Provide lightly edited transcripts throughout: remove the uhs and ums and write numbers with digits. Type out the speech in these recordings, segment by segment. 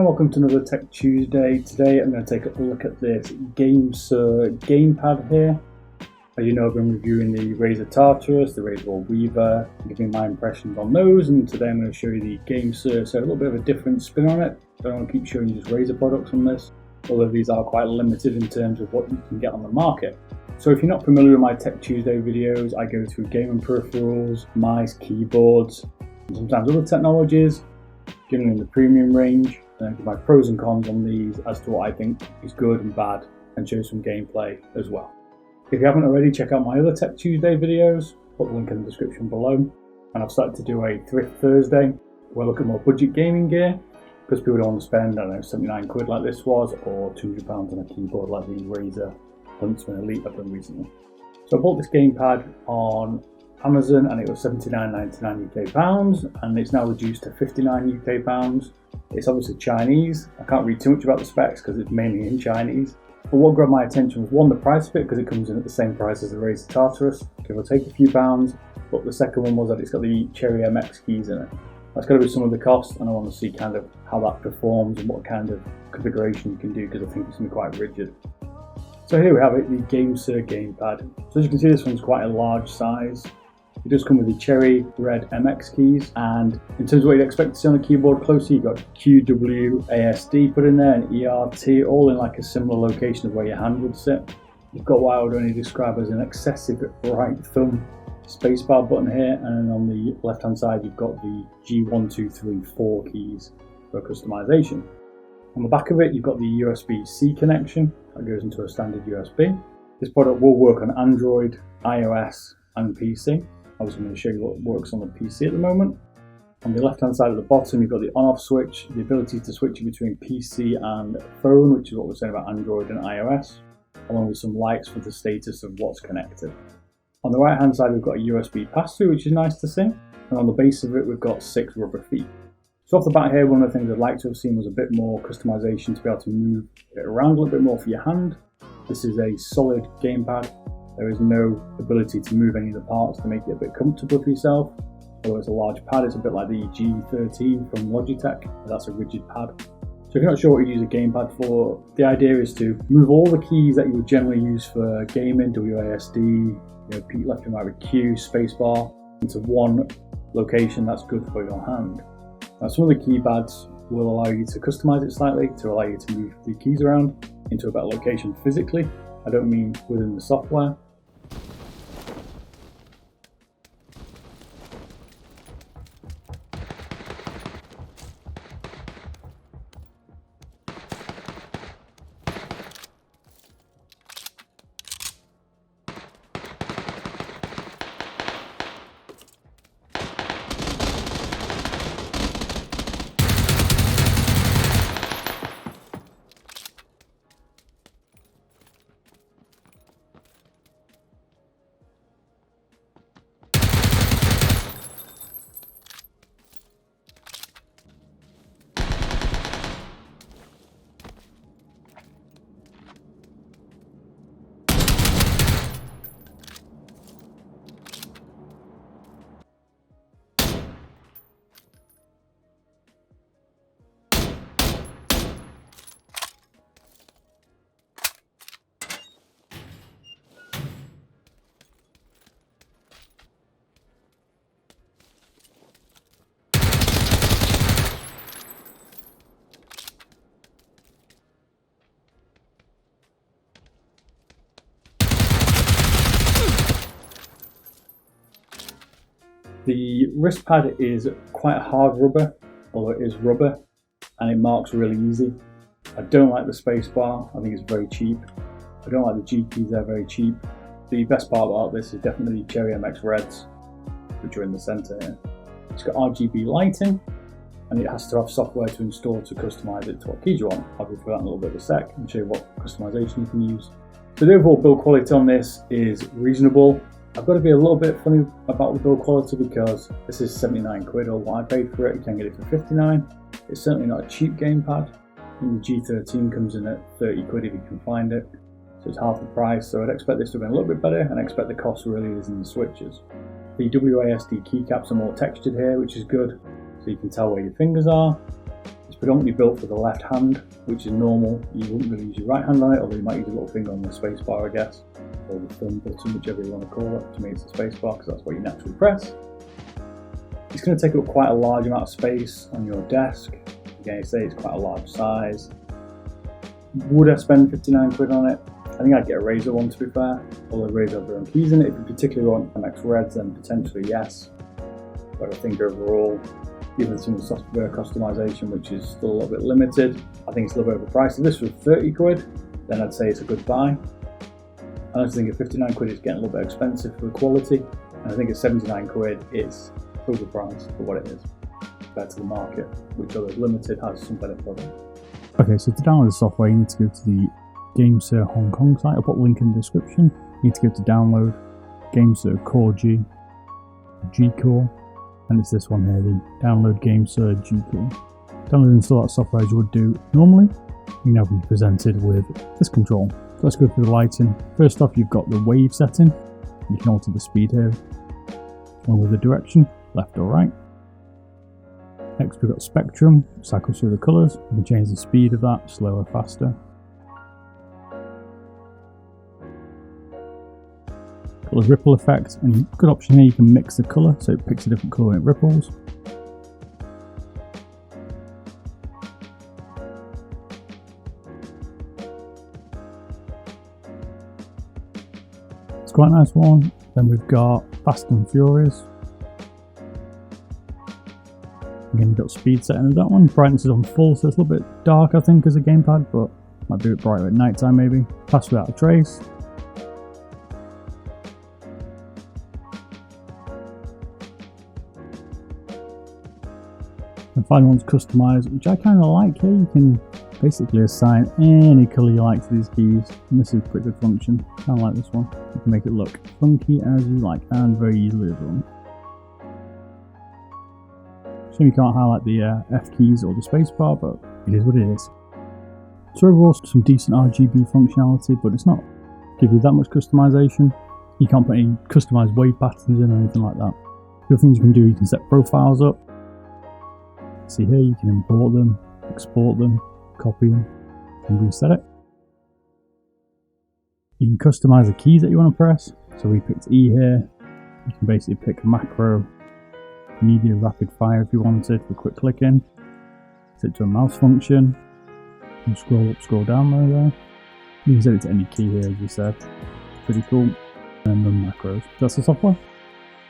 and welcome to another Tech Tuesday. Today I'm going to take a look at this gamesir gamepad here. As you know, I've been reviewing the Razer Tartarus, the Razer Weaver, giving my impressions on those, and today I'm going to show you the gamesir, so a little bit of a different spin on it. I don't want to keep showing you just Razer products on this, although these are quite limited in terms of what you can get on the market. So if you're not familiar with my Tech Tuesday videos, I go through gaming peripherals, mice, keyboards, and sometimes other technologies, generally in the premium range, and I give my pros and cons on these as to what I think is good and bad, and show some gameplay as well. If you haven't already, check out my other Tech Tuesday videos, put the link in the description below. And I've started to do a Thrift Thursday, where I look at more budget gaming gear, because people don't want to spend, I don't know, 79 quid like this was, or £200 on a keyboard like the Razer Huntsman Elite I've done recently. So I bought this gamepad on Amazon and it was £79.99 UK pounds, and it's now reduced to £59 UK pounds. It's obviously Chinese. I can't read too much about the specs because it's mainly in Chinese. But what grabbed my attention was one, the price of it, because it comes in at the same price as the Razer Tartarus, give or take a few pounds. But the second one was that it's got the Cherry MX keys in it. That's got to be some of the cost, and I want to see kind of how that performs and what kind of configuration you can do, because I think it's going to be quite rigid. So here we have it, the gamesir gamepad. So as you can see, this one's quite a large size. It does come with the Cherry Red MX keys, and in terms of what you'd expect to see on the keyboard closely, you've got QW, ASD put in there, and ERT, all in like a similar location of where your hand would sit. You've got what I would only describe as an excessive right thumb spacebar button here, and then on the left hand side you've got the G1, 2, 3, 4 keys for customization. On the back of it you've got the USB-C connection that goes into a standard USB. This product will work on Android, iOS and PC. I was going to show you what works on the PC at the moment. On the left hand side at the bottom you've got the on-off switch, the ability to switch between PC and phone, which is what we're saying about Android and iOS, along with some lights for the status of what's connected. On the right hand side we've got a USB pass-through, which is nice to see, and on the base of it we've got 6 rubber feet. So off the bat here, one of the things I'd like to have seen was a bit more customization to be able to move it around a little bit more for your hand. This is a solid gamepad. There is no ability to move any of the parts to make it a bit comfortable for yourself. Although it's a large pad, it's a bit like the G13 from Logitech. That's a rigid pad. So if you're not sure what you use a gamepad for, the idea is to move all the keys that you would generally use for gaming, WASD, P left and right with Q, spacebar, into one location that's good for your hand. Now some of the keypads will allow you to customize it slightly to allow you to move the keys around into a better location physically. I don't mean within the software. The wrist pad is quite hard rubber, although it is rubber, and it marks really easy. I don't like the space bar, I think it's very cheap. I don't like the G keys, they're very cheap. The best part about this is definitely the Cherry MX Reds, which are in the centre here. It's got RGB lighting, and it has to have software to install to customise it to what keys you want. I'll go through that in a little bit of a sec and show you what customization you can use. So the overall build quality on this is reasonable. I've got to be a little bit funny about the build quality because this is 79 quid, or what I paid for it. You can get it for 59. It's certainly not a cheap gamepad. And the G13 comes in at 30 quid if you can find it. So it's half the price, so I'd expect this to have been a little bit better, and I expect the cost really is in the switches. The WASD keycaps are more textured here, which is good, so you can tell where your fingers are. It's predominantly built for the left hand, which is normal. You wouldn't really use your right hand on it, although you might use your little finger on the space bar, I guess, or the thumb button, whichever you want to call it. To me it's the space bar because that's what you naturally press. It's going to take up quite a large amount of space on your desk. Again, you say it's quite a large size. Would I spend 59 quid on it? I think I'd get a Razer one, to be fair. Although Razer have their own keys in it. If you particularly want MX Reds, then potentially yes. But I think overall, given some of the software customization, which is still a little bit limited, I think it's a little bit overpriced. If this was 30 quid, then I'd say it's a good buy. I just think at 59 quid it's getting a little bit expensive for the quality. And I think at 79 quid it's overpriced for what it is compared to the market, which although limited has some better products. Okay, so to download the software you need to go to the Gamesir Hong Kong site. I'll put a link in the description. You need to go to download Gamesir Core G Core, and it's this one here, the download Gamesir G Core. Download and install that software as you would do normally. You now be presented with this control. So let's go through the lighting. First off, you've got the wave setting. You can alter the speed here, along with the direction, left or right. Next we've got spectrum, cycles through the colours. You can change the speed of that, slower, faster. Got the ripple effect, and good option here, you can mix the colour, so it picks a different colour and it ripples. It's quite a nice one. Then we've got Fast and Furious. Again, you've got speed setting of that one. Brightness is on full, so it's a little bit dark, I think, as a gamepad, but might be a bit brighter at night time maybe. Pass without a trace. And final one's customize, which I kind of like here. You can basically assign any colour you like to these keys, and this is a pretty good function. I kind of like this one. You can make it look funky as you like, and very easily as well. Shame you can't highlight the F keys or the spacebar, but it is what it is. So overall, some decent RGB functionality, but it's not give you that much customization. You can't put any customized wave patterns in or anything like that. The other things you can do, you can set profiles up. See here, you can import them, export them, copy them, and reset it. You can customize the keys that you want to press. So we picked E here. You can basically pick macro, media, rapid fire if you wanted for quick clicking. Set to a mouse function. You can scroll up, scroll down there. You can set it to any key here, as you said. Pretty cool. And run macros. That's the software.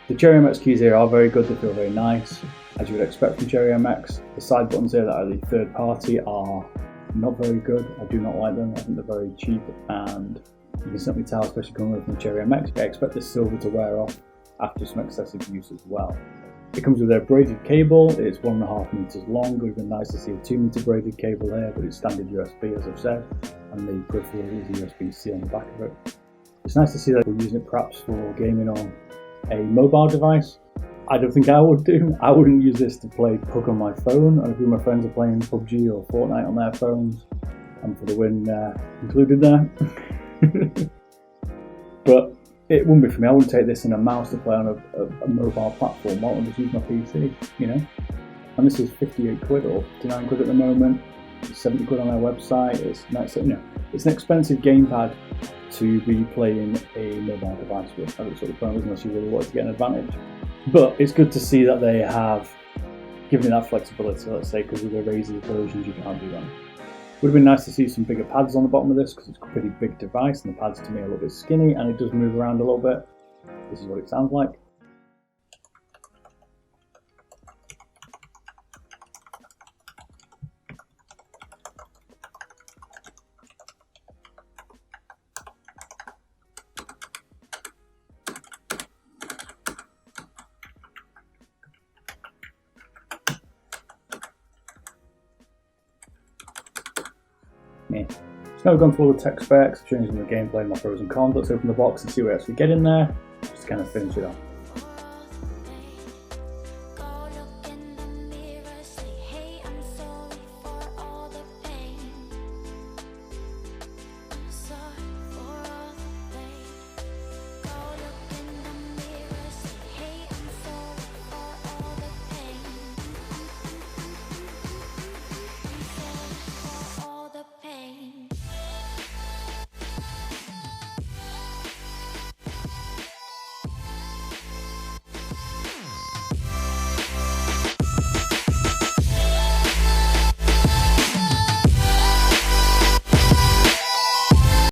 The Cherry MX keys here are very good, they feel very nice, as you would expect from Cherry MX. The side buttons here that are the third party are not very good. I do not like them. I think they're very cheap, and you can certainly tell, especially coming away from Cherry MX, I expect this silver to wear off after some excessive use as well. It comes with a braided cable. It's 1.5 meters long. It would have been nice to see a 2 meter braided cable here, but it's standard USB, as I've said, and the peripheral is USB-C on the back of it. It's nice to see that we're using it perhaps for gaming on a mobile device. I don't think I would do. I wouldn't use this to play Pug on my phone. A few of my friends are playing PUBG or Fortnite on their phones, and for the win included there. But it wouldn't be for me. I wouldn't take this in a mouse to play on a mobile platform. Why wouldn't I just use my PC, you know? And this is 58 quid or 59 quid at the moment. It's 70 quid on their website. It's nice, you know, it's an expensive gamepad to be playing a mobile device with. That's sort of fun, unless you really want to get an advantage. But it's good to see that they have given it that flexibility, let's say, because with the Razer versions you can't do that. Would have been nice to see some bigger pads on the bottom of this, because it's a pretty big device and the pads to me are a little bit skinny and it does move around a little bit. This is what it sounds like. Yeah. So now we've gone through all the tech specs, changing the gameplay, my pros and cons. Let's open the box and see what else we get in there, just to kind of finish it off.